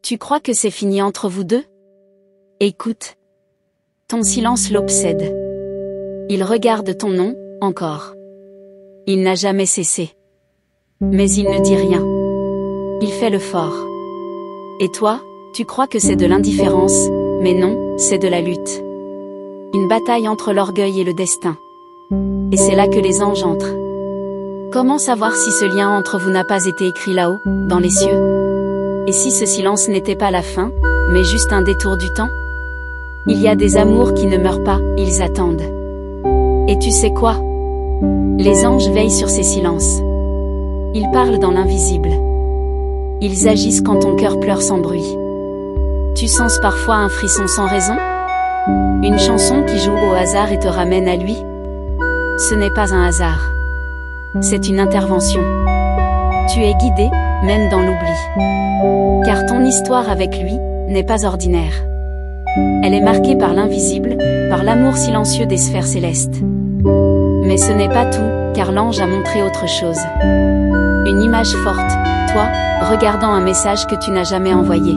Tu crois que c'est fini entre vous deux? Écoute. Ton silence l'obsède. Il regarde ton nom, encore. Il n'a jamais cessé. Mais il ne dit rien. Il fait le fort. Et toi, tu crois que c'est de l'indifférence, mais non, c'est de la lutte. Une bataille entre l'orgueil et le destin. Et c'est là que les anges entrent. Comment savoir si ce lien entre vous n'a pas été écrit là-haut, dans les cieux? Et si ce silence n'était pas la fin, mais juste un détour du temps? Il y a des amours qui ne meurent pas, ils attendent. Et tu sais quoi? Les anges veillent sur ces silences. Ils parlent dans l'invisible. Ils agissent quand ton cœur pleure sans bruit. Tu sens parfois un frisson sans raison? Une chanson qui joue au hasard et te ramène à lui? Ce n'est pas un hasard. C'est une intervention. Tu es guidé, même dans l'oubli. Car ton histoire avec lui n'est pas ordinaire. Elle est marquée par l'invisible, par l'amour silencieux des sphères célestes. Mais ce n'est pas tout, car l'ange a montré autre chose. Une image forte, toi, regardant un message que tu n'as jamais envoyé.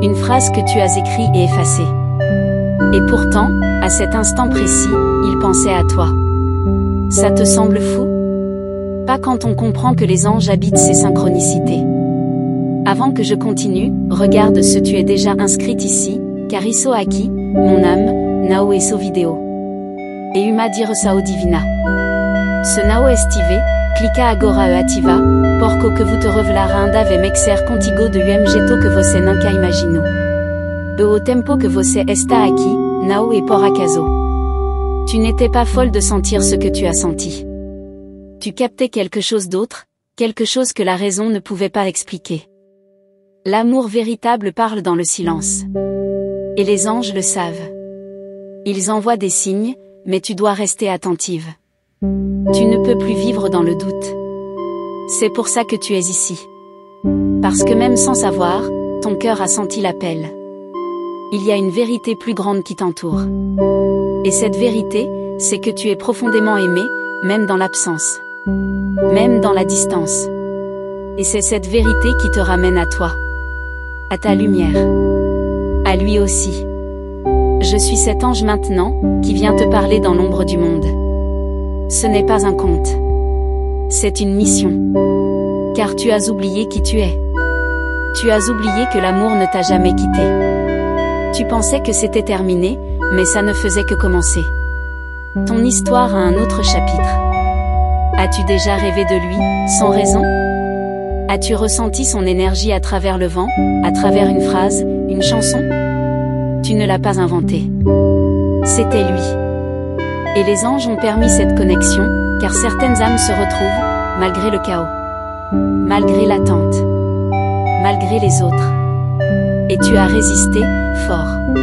Une phrase que tu as écrite et effacée. Et pourtant, à cet instant précis, il pensait à toi. Ça te semble fou? Pas quand on comprend que les anges habitent ces synchronicités. Avant que je continue, regarde ce tu es déjà inscrite ici, Cariso Aki, mon âme, Nao Eso Vidéo. Et Uma Dire Sao Divina. Ce Nao Estive, clica agora e ativa, porco que vous te revelara ave mexer contigo de umgeto que você nunca imagino. O tempo que você está aqui, Nao e por acaso. Tu n'étais pas folle de sentir ce que tu as senti. Tu captais quelque chose d'autre, quelque chose que la raison ne pouvait pas expliquer. L'amour véritable parle dans le silence. Et les anges le savent. Ils envoient des signes, mais tu dois rester attentive. Tu ne peux plus vivre dans le doute. C'est pour ça que tu es ici. Parce que même sans savoir, ton cœur a senti l'appel. Il y a une vérité plus grande qui t'entoure. Et cette vérité, c'est que tu es profondément aimé, même dans l'absence. Même dans la distance. Et c'est cette vérité qui te ramène à toi. À ta lumière. À lui aussi. Je suis cet ange maintenant, qui vient te parler dans l'ombre du monde. Ce n'est pas un conte. C'est une mission. Car tu as oublié qui tu es. Tu as oublié que l'amour ne t'a jamais quitté. Tu pensais que c'était terminé, mais ça ne faisait que commencer. Ton histoire a un autre chapitre. As-tu déjà rêvé de lui, sans raison? As-tu ressenti son énergie à travers le vent, à travers une phrase, une chanson? Tu ne l'as pas inventé. C'était lui. Et les anges ont permis cette connexion, car certaines âmes se retrouvent, malgré le chaos. Malgré l'attente. Malgré les autres. Et tu as résisté, fort.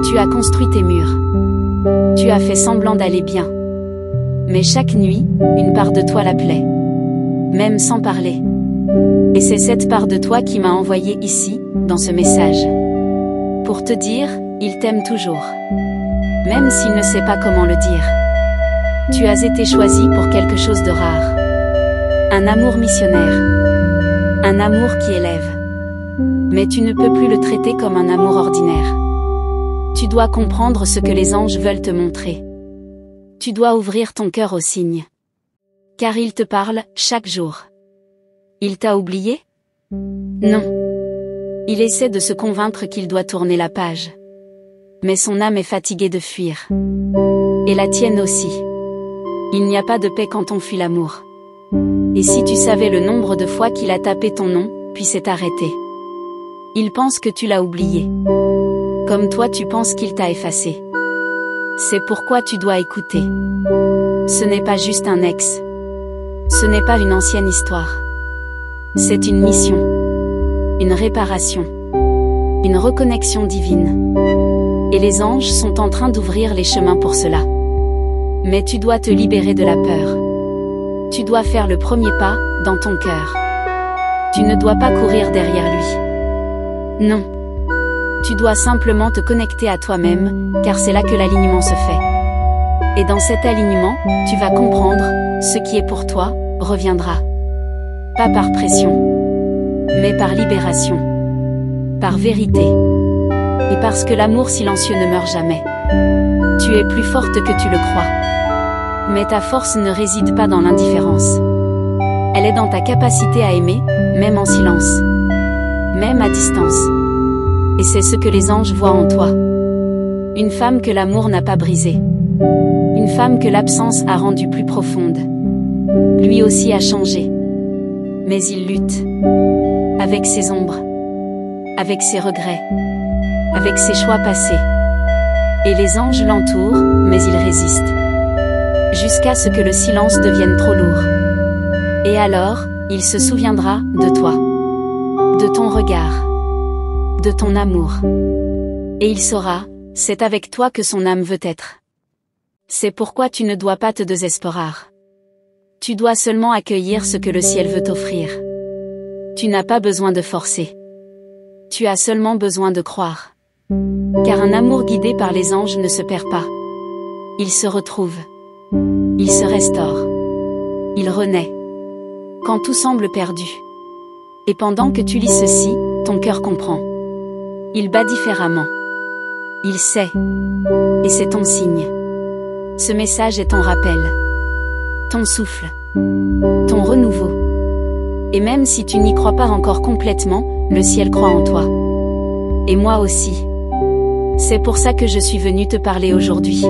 Tu as construit tes murs. Tu as fait semblant d'aller bien. Mais chaque nuit, une part de toi l'appelait. Même sans parler. Et c'est cette part de toi qui m'a envoyé ici, dans ce message. Pour te dire, il t'aime toujours. Même s'il ne sait pas comment le dire. Tu as été choisi pour quelque chose de rare. Un amour missionnaire. Un amour qui élève. Mais tu ne peux plus le traiter comme un amour ordinaire. Tu dois comprendre ce que les anges veulent te montrer. Tu dois ouvrir ton cœur aux signes. Car il te parle, chaque jour. Il t'a oublié? Non. Il essaie de se convaincre qu'il doit tourner la page. Mais son âme est fatiguée de fuir. Et la tienne aussi. Il n'y a pas de paix quand on fuit l'amour. Et si tu savais le nombre de fois qu'il a tapé ton nom, puis s'est arrêté. Il pense que tu l'as oublié. Comme toi tu penses qu'il t'a effacé. C'est pourquoi tu dois écouter. Ce n'est pas juste un ex. Ce n'est pas une ancienne histoire. C'est une mission. Une réparation. Une reconnexion divine. Et les anges sont en train d'ouvrir les chemins pour cela. Mais tu dois te libérer de la peur. Tu dois faire le premier pas, dans ton cœur. Tu ne dois pas courir derrière lui. Non. Tu dois simplement te connecter à toi-même, car c'est là que l'alignement se fait. Et dans cet alignement, tu vas comprendre, ce qui est pour toi, reviendra. Pas par pression, mais par libération. par vérité. Et parce que l'amour silencieux ne meurt jamais. Tu es plus forte que tu le crois. Mais ta force ne réside pas dans l'indifférence. Elle est dans ta capacité à aimer, même en silence. Même à distance. Et c'est ce que les anges voient en toi. Une femme que l'amour n'a pas brisée. Une femme que l'absence a rendue plus profonde. Lui aussi a changé. Mais il lutte. Avec ses ombres. Avec ses regrets. Avec ses choix passés. Et les anges l'entourent, mais il résiste. Jusqu'à ce que le silence devienne trop lourd. Et alors, il se souviendra de toi. De ton regard. De ton amour. Et il saura, c'est avec toi que son âme veut être. C'est pourquoi tu ne dois pas te désespérer. Tu dois seulement accueillir ce que le ciel veut t'offrir. Tu n'as pas besoin de forcer. Tu as seulement besoin de croire. Car un amour guidé par les anges ne se perd pas. Il se retrouve. Il se restaure. Il renaît. Quand tout semble perdu. Et pendant que tu lis ceci, ton cœur comprend. Il bat différemment. Il sait. Et c'est ton signe. Ce message est ton rappel. Ton souffle. Ton renouveau. Et même si tu n'y crois pas encore complètement, le ciel croit en toi. Et moi aussi. C'est pour ça que je suis venue te parler aujourd'hui.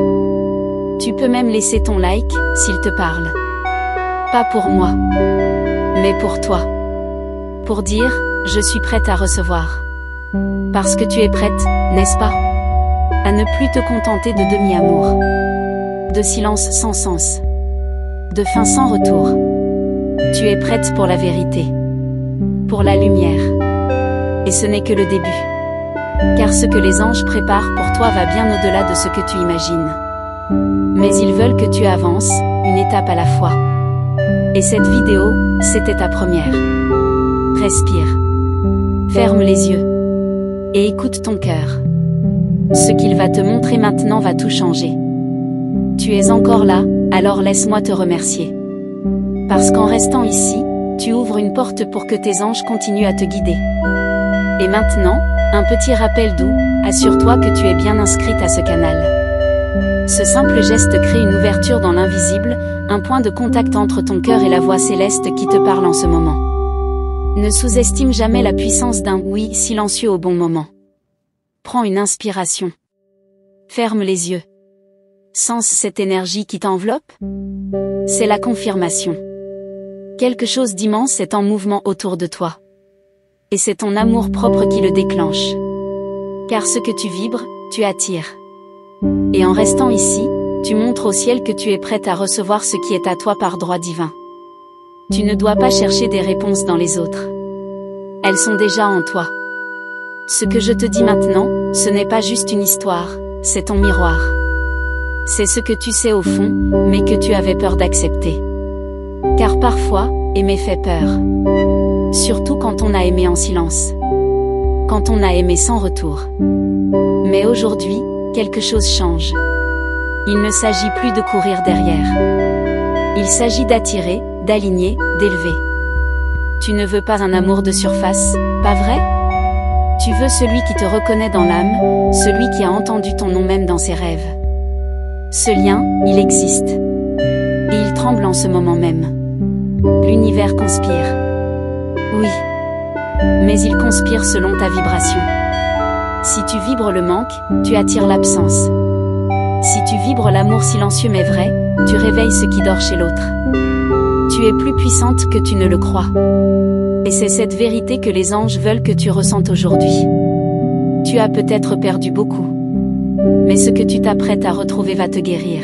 Tu peux même laisser ton like, s'il te parle. Pas pour moi. Mais pour toi. Pour dire, je suis prête à recevoir. Parce que tu es prête, n'est-ce pas? À ne plus te contenter de demi-amour. De silence sans sens. De fin sans retour. Tu es prête pour la vérité. Pour la lumière. Et ce n'est que le début. Car ce que les anges préparent pour toi va bien au-delà de ce que tu imagines. Mais ils veulent que tu avances, une étape à la fois. Et cette vidéo, c'était ta première. Respire. Ferme les yeux. Et écoute ton cœur. Ce qu'il va te montrer maintenant va tout changer. Tu es encore là, alors laisse-moi te remercier. Parce qu'en restant ici, tu ouvres une porte pour que tes anges continuent à te guider. Et maintenant, un petit rappel doux, assure-toi que tu es bien inscrite à ce canal. Ce simple geste crée une ouverture dans l'invisible, un point de contact entre ton cœur et la voix céleste qui te parle en ce moment. Ne sous-estime jamais la puissance d'un oui silencieux au bon moment. Prends une inspiration. Ferme les yeux. Sens cette énergie qui t'enveloppe? C'est la confirmation. Quelque chose d'immense est en mouvement autour de toi. Et c'est ton amour propre qui le déclenche. Car ce que tu vibres, tu attires. Et en restant ici, tu montres au ciel que tu es prête à recevoir ce qui est à toi par droit divin. Tu ne dois pas chercher des réponses dans les autres. Elles sont déjà en toi. Ce que je te dis maintenant, ce n'est pas juste une histoire, c'est ton miroir. C'est ce que tu sais au fond, mais que tu avais peur d'accepter. Car parfois, aimer fait peur. Surtout quand on a aimé en silence. Quand on a aimé sans retour. Mais aujourd'hui, quelque chose change. Il ne s'agit plus de courir derrière. Il s'agit d'attirer, d'aligner, d'élever. Tu ne veux pas un amour de surface, pas vrai? Tu veux celui qui te reconnaît dans l'âme, celui qui a entendu ton nom même dans ses rêves. Ce lien, il existe. Et il tremble en ce moment même. L'univers conspire. Oui. Mais il conspire selon ta vibration. Si tu vibres le manque, tu attires l'absence. Si tu vibres l'amour silencieux mais vrai, tu réveilles ce qui dort chez l'autre. Tu es plus puissante que tu ne le crois. Et c'est cette vérité que les anges veulent que tu ressentes aujourd'hui. Tu as peut-être perdu beaucoup. Mais ce que tu t'apprêtes à retrouver va te guérir.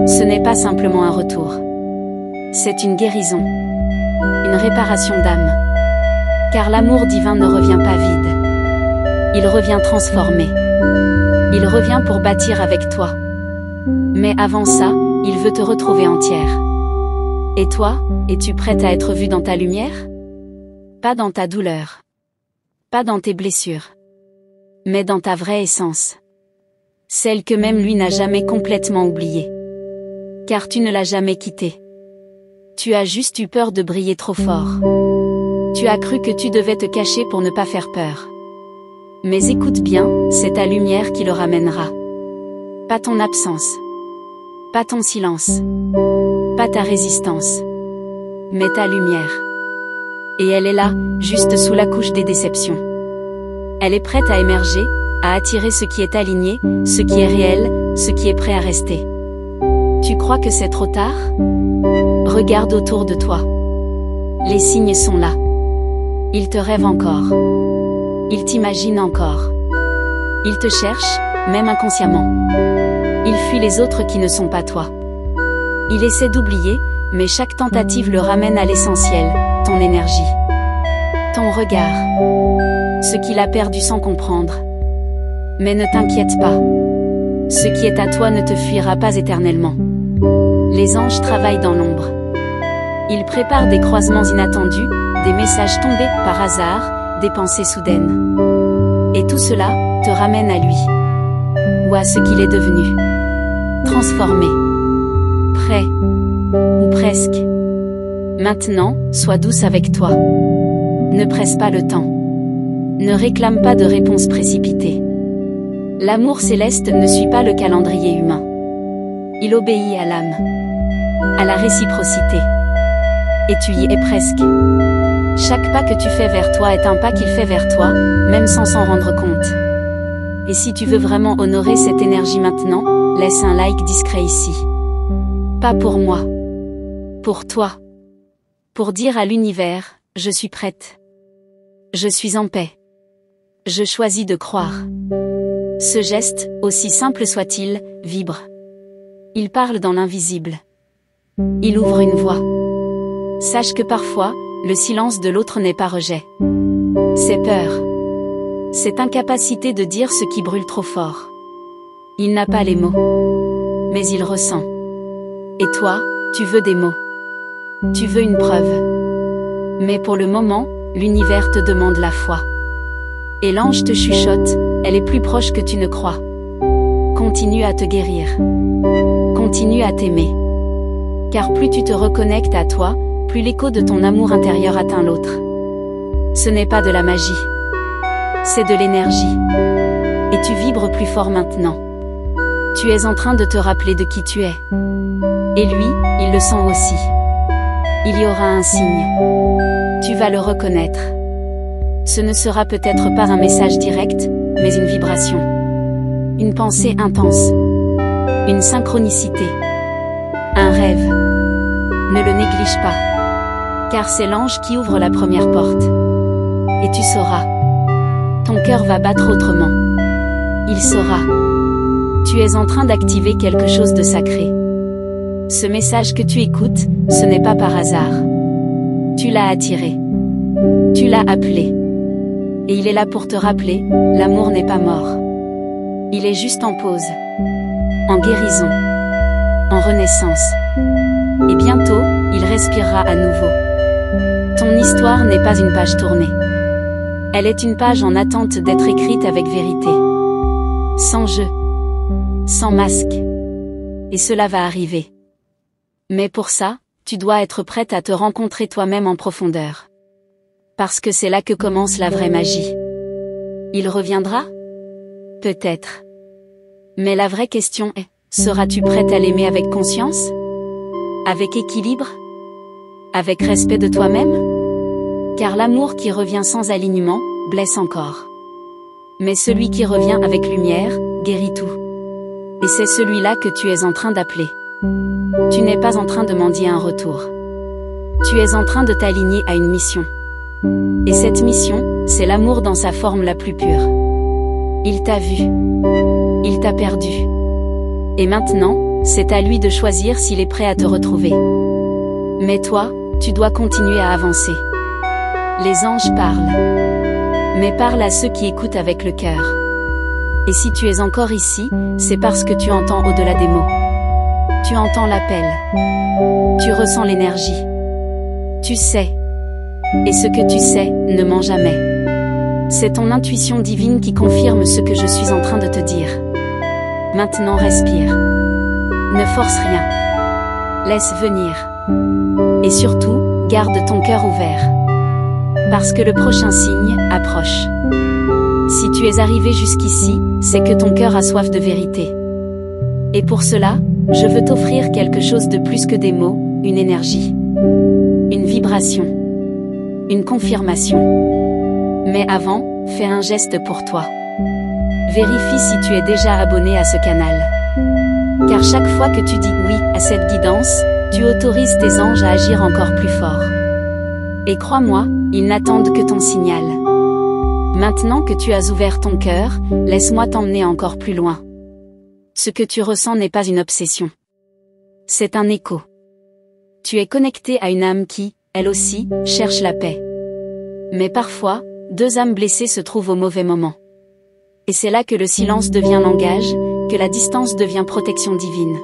Ce n'est pas simplement un retour. C'est une guérison. Une réparation d'âme. Car l'amour divin ne revient pas vide. Il revient transformé. Il revient pour bâtir avec toi. Mais avant ça, il veut te retrouver entière. Et toi, es-tu prête à être vue dans ta lumière? Pas dans ta douleur. Pas dans tes blessures. Mais dans ta vraie essence. Celle que même lui n'a jamais complètement oubliée. Car tu ne l'as jamais quittée. Tu as juste eu peur de briller trop fort. Tu as cru que tu devais te cacher pour ne pas faire peur. Mais écoute bien, c'est ta lumière qui le ramènera. Pas ton absence. Pas ton silence. Pas ta résistance. Mais ta lumière. Et elle est là, juste sous la couche des déceptions. Elle est prête à émerger, à attirer ce qui est aligné, ce qui est réel, ce qui est prêt à rester. Tu crois que c'est trop tard? Regarde autour de toi. Les signes sont là. Ils te rêvent encore. Ils t'imaginent encore. Ils te cherchent, même inconsciemment. Ils fuient les autres qui ne sont pas toi. Il essaie d'oublier, mais chaque tentative le ramène à l'essentiel, ton énergie. Ton regard. Ce qu'il a perdu sans comprendre. Mais ne t'inquiète pas. Ce qui est à toi ne te fuira pas éternellement. Les anges travaillent dans l'ombre. Ils préparent des croisements inattendus, des messages tombés par hasard, des pensées soudaines. Et tout cela te ramène à lui. Ou à ce qu'il est devenu. Transformé. Prêt. Ou presque. Maintenant, sois douce avec toi. Ne presse pas le temps. Ne réclame pas de réponse précipitée. L'amour céleste ne suit pas le calendrier humain. Il obéit à l'âme. À la réciprocité. Et tu y es presque. Chaque pas que tu fais vers toi est un pas qu'il fait vers toi, même sans s'en rendre compte. Et si tu veux vraiment honorer cette énergie maintenant, laisse un like discret ici. Pas pour moi. Pour toi. Pour dire à l'univers, je suis prête. Je suis en paix. Je choisis de croire. Ce geste, aussi simple soit-il, vibre. Il parle dans l'invisible. Il ouvre une voie. Sache que parfois, le silence de l'autre n'est pas rejet. C'est peur. C'est incapacité de dire ce qui brûle trop fort. Il n'a pas les mots. Mais il ressent. Et toi, tu veux des mots. Tu veux une preuve. Mais pour le moment, l'univers te demande la foi. Et l'ange te chuchote, elle est plus proche que tu ne crois. Continue à te guérir. Continue à t'aimer. Car plus tu te reconnectes à toi, plus l'écho de ton amour intérieur atteint l'autre. Ce n'est pas de la magie. C'est de l'énergie. Et tu vibres plus fort maintenant. Tu es en train de te rappeler de qui tu es. Et lui, il le sent aussi. Il y aura un signe. Tu vas le reconnaître. Ce ne sera peut-être pas un message direct, mais une vibration. Une pensée intense. Une synchronicité. Un rêve. Ne le néglige pas. Car c'est l'ange qui ouvre la première porte. Et tu sauras. Ton cœur va battre autrement. Il saura. Tu es en train d'activer quelque chose de sacré. Ce message que tu écoutes, ce n'est pas par hasard. Tu l'as attiré. Tu l'as appelé. Et il est là pour te rappeler, l'amour n'est pas mort. Il est juste en pause. En guérison. En renaissance. Et bientôt, il respirera à nouveau. Ton histoire n'est pas une page tournée. Elle est une page en attente d'être écrite avec vérité. Sans jeu. Sans masque. Et cela va arriver. Mais pour ça, tu dois être prête à te rencontrer toi-même en profondeur. Parce que c'est là que commence la vraie magie. Il reviendra? Peut-être. Mais la vraie question est, seras-tu prête à l'aimer avec conscience? Avec équilibre? Avec respect de toi-même? Car l'amour qui revient sans alignement, blesse encore. Mais celui qui revient avec lumière, guérit tout. Et c'est celui-là que tu es en train d'appeler. Tu n'es pas en train de mendier un retour. Tu es en train de t'aligner à une mission. Et cette mission, c'est l'amour dans sa forme la plus pure. Il t'a vu. Il t'a perdu. Et maintenant, c'est à lui de choisir s'il est prêt à te retrouver. Mais toi, tu dois continuer à avancer. Les anges parlent. Mais parlent à ceux qui écoutent avec le cœur. Et si tu es encore ici, c'est parce que tu entends au-delà des mots. Tu entends l'appel. Tu ressens l'énergie. Tu sais. Et ce que tu sais, ne ment jamais. C'est ton intuition divine qui confirme ce que je suis en train de te dire. Maintenant respire. Ne force rien. Laisse venir. Et surtout, garde ton cœur ouvert. Parce que le prochain signe approche. Si tu es arrivé jusqu'ici, c'est que ton cœur a soif de vérité. Et pour cela, je veux t'offrir quelque chose de plus que des mots, une énergie, une vibration, une confirmation. Mais avant, fais un geste pour toi. Vérifie si tu es déjà abonné à ce canal. Car chaque fois que tu dis oui à cette guidance, tu autorises tes anges à agir encore plus fort. Et crois-moi, ils n'attendent que ton signal. Maintenant que tu as ouvert ton cœur, laisse-moi t'emmener encore plus loin. Ce que tu ressens n'est pas une obsession. C'est un écho. Tu es connecté à une âme qui, elle aussi, cherche la paix. Mais parfois, deux âmes blessées se trouvent au mauvais moment. Et c'est là que le silence devient langage, que la distance devient protection divine.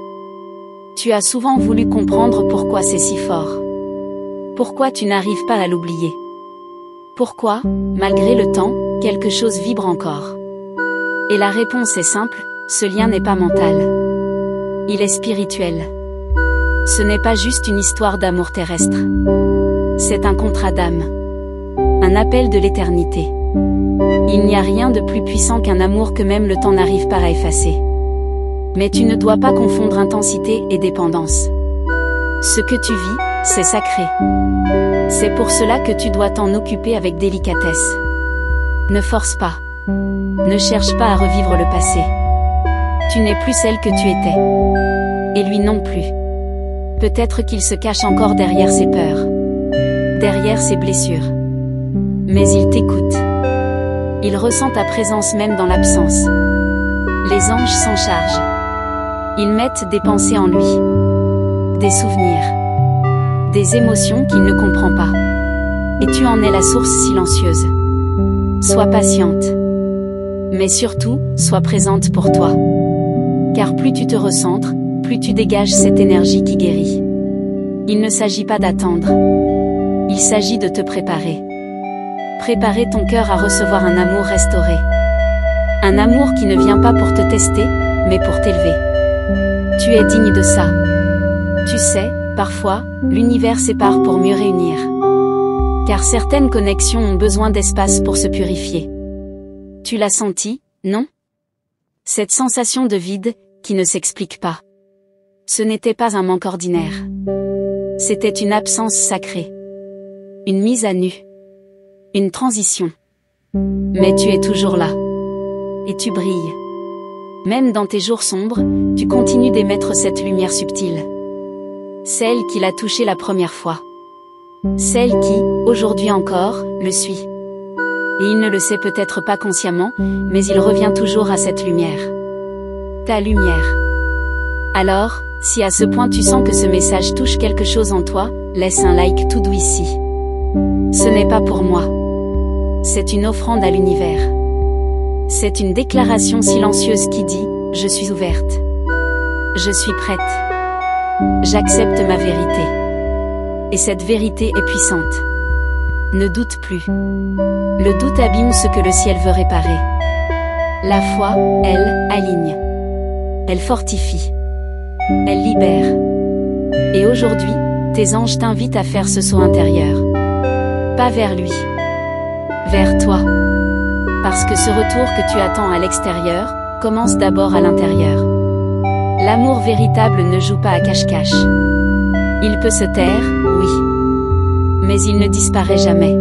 Tu as souvent voulu comprendre pourquoi c'est si fort. Pourquoi tu n'arrives pas à l'oublier? Pourquoi, malgré le temps, quelque chose vibre encore? Et la réponse est simple, ce lien n'est pas mental. Il est spirituel. Ce n'est pas juste une histoire d'amour terrestre. C'est un contrat d'âme. Un appel de l'éternité. Il n'y a rien de plus puissant qu'un amour que même le temps n'arrive pas à effacer. Mais tu ne dois pas confondre intensité et dépendance. Ce que tu vis, c'est sacré. C'est pour cela que tu dois t'en occuper avec délicatesse. Ne force pas. Ne cherche pas à revivre le passé. Tu n'es plus celle que tu étais. Et lui non plus. Peut-être qu'il se cache encore derrière ses peurs. Derrière ses blessures. Mais il t'écoute. Il ressent ta présence même dans l'absence. Les anges s'en chargent. Ils mettent des pensées en lui. Des souvenirs. Des émotions qu'il ne comprend pas. Et tu en es la source silencieuse. Sois patiente. Mais surtout, sois présente pour toi. Car plus tu te recentres, plus tu dégages cette énergie qui guérit. Il ne s'agit pas d'attendre. Il s'agit de te préparer. Préparer ton cœur à recevoir un amour restauré. Un amour qui ne vient pas pour te tester, mais pour t'élever. Tu es digne de ça. Tu sais, parfois, l'univers sépare pour mieux réunir. Car certaines connexions ont besoin d'espace pour se purifier. Tu l'as senti, non? Cette sensation de vide, qui ne s'explique pas. Ce n'était pas un manque ordinaire. C'était une absence sacrée. Une mise à nu. Une transition. Mais tu es toujours là. Et tu brilles. Même dans tes jours sombres, tu continues d'émettre cette lumière subtile. Celle qui l'a touché la première fois. Celle qui, aujourd'hui encore, le suit. Et il ne le sait peut-être pas consciemment, mais il revient toujours à cette lumière. Ta lumière. Alors, si à ce point tu sens que ce message touche quelque chose en toi, laisse un like tout doux ici. Ce n'est pas pour moi. C'est une offrande à l'univers. C'est une déclaration silencieuse qui dit « Je suis ouverte. Je suis prête. J'accepte ma vérité. » Et cette vérité est puissante. Ne doute plus. Le doute abîme ce que le ciel veut réparer. La foi, elle, aligne. Elle fortifie. Elle libère. Et aujourd'hui, tes anges t'invitent à faire ce saut intérieur. Pas vers lui. Vers toi. Parce que ce retour que tu attends à l'extérieur, commence d'abord à l'intérieur. L'amour véritable ne joue pas à cache-cache. Il peut se taire, oui. Mais il ne disparaît jamais.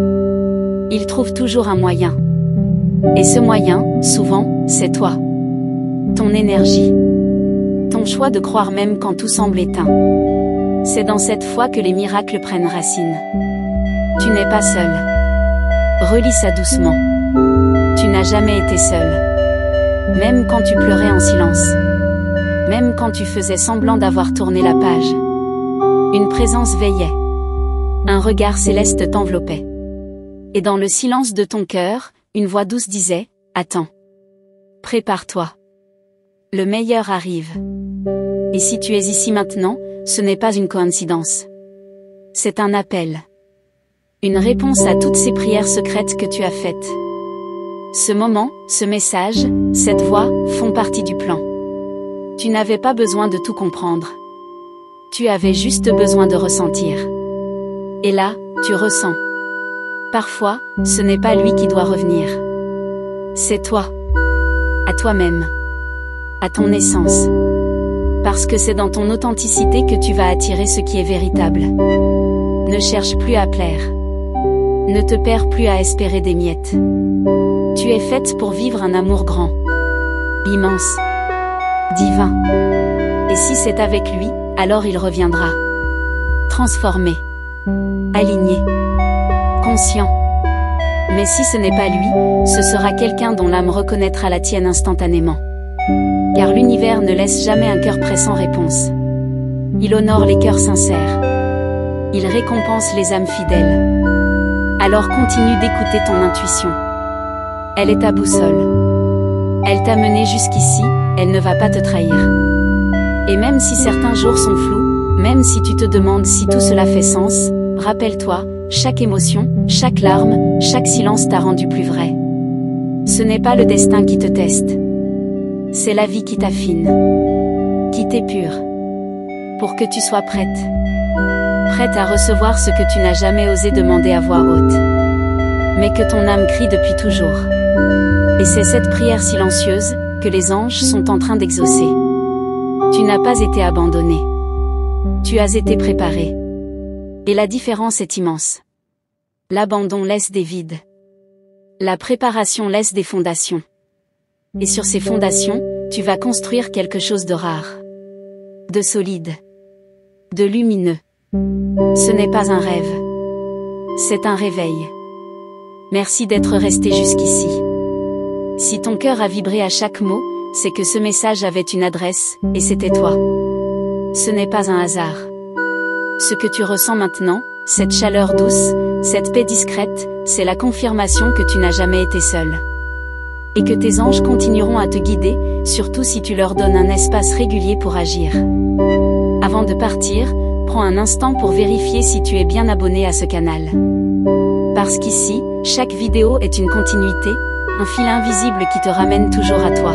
Il trouve toujours un moyen. Et ce moyen, souvent, c'est toi. Ton énergie. Ton choix de croire même quand tout semble éteint. C'est dans cette foi que les miracles prennent racine. Tu n'es pas seul. Relis ça doucement. Tu n'as jamais été seul. Même quand tu pleurais en silence. Même quand tu faisais semblant d'avoir tourné la page. Une présence veillait. Un regard céleste t'enveloppait. Et dans le silence de ton cœur, une voix douce disait « Attends. Prépare-toi. Le meilleur arrive. » Et si tu es ici maintenant, ce n'est pas une coïncidence. C'est un appel. Une réponse à toutes ces prières secrètes que tu as faites. Ce moment, ce message, cette voix, font partie du plan. Tu n'avais pas besoin de tout comprendre. Tu avais juste besoin de ressentir. Et là, tu ressens. Parfois, ce n'est pas lui qui doit revenir. C'est toi. À toi-même. À ton essence. Parce que c'est dans ton authenticité que tu vas attirer ce qui est véritable. Ne cherche plus à plaire. Ne te perds plus à espérer des miettes. Tu es faite pour vivre un amour grand. Immense. Divin. Et si c'est avec lui, alors il reviendra. Transformé. Aligné. Conscient. Mais si ce n'est pas lui, ce sera quelqu'un dont l'âme reconnaîtra la tienne instantanément. Car l'univers ne laisse jamais un cœur prêt sans réponse. Il honore les cœurs sincères. Il récompense les âmes fidèles. Alors continue d'écouter ton intuition. Elle est ta boussole. Elle t'a mené jusqu'ici, elle ne va pas te trahir. Et même si certains jours sont flous, même si tu te demandes si tout cela fait sens, rappelle-toi, chaque émotion, chaque larme, chaque silence t'a rendu plus vrai. Ce n'est pas le destin qui te teste. C'est la vie qui t'affine, qui t'épure, pour que tu sois prête. Prête à recevoir ce que tu n'as jamais osé demander à voix haute, mais que ton âme crie depuis toujours. Et c'est cette prière silencieuse que les anges sont en train d'exaucer. Tu n'as pas été abandonné. Tu as été préparé. Et la différence est immense. L'abandon laisse des vides. La préparation laisse des fondations. Et sur ces fondations, tu vas construire quelque chose de rare, de solide, de lumineux. Ce n'est pas un rêve. C'est un réveil. Merci d'être resté jusqu'ici. Si ton cœur a vibré à chaque mot, c'est que ce message avait une adresse, et c'était toi. Ce n'est pas un hasard. Ce que tu ressens maintenant, cette chaleur douce, cette paix discrète, c'est la confirmation que tu n'as jamais été seul. Et que tes anges continueront à te guider, surtout si tu leur donnes un espace régulier pour agir. Avant de partir, prends un instant pour vérifier si tu es bien abonné à ce canal. Parce qu'ici, chaque vidéo est une continuité, un fil invisible qui te ramène toujours à toi.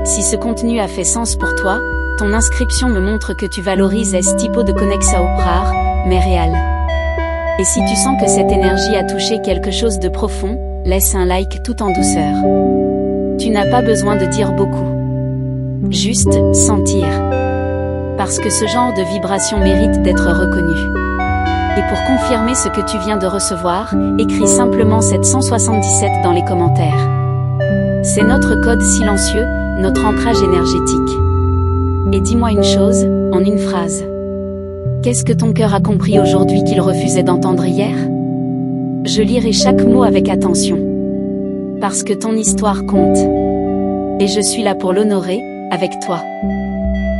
Si ce contenu a fait sens pour toi, ton inscription me montre que tu valorises ce type de connexion rare, mais réel. Et si tu sens que cette énergie a touché quelque chose de profond, laisse un like tout en douceur. Tu n'as pas besoin de dire beaucoup. Juste sentir. Parce que ce genre de vibration mérite d'être reconnu. Et pour confirmer ce que tu viens de recevoir, écris simplement 777 dans les commentaires. C'est notre code silencieux, notre ancrage énergétique. Et dis-moi une chose, en une phrase. Qu'est-ce que ton cœur a compris aujourd'hui qu'il refusait d'entendre hier ? Je lirai chaque mot avec attention. Parce que ton histoire compte. Et je suis là pour l'honorer, avec toi.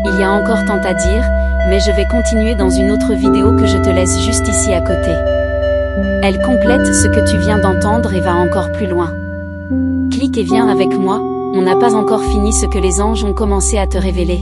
Il y a encore tant à dire, mais je vais continuer dans une autre vidéo que je te laisse juste ici à côté. Elle complète ce que tu viens d'entendre et va encore plus loin. Clique et viens avec moi, on n'a pas encore fini ce que les anges ont commencé à te révéler.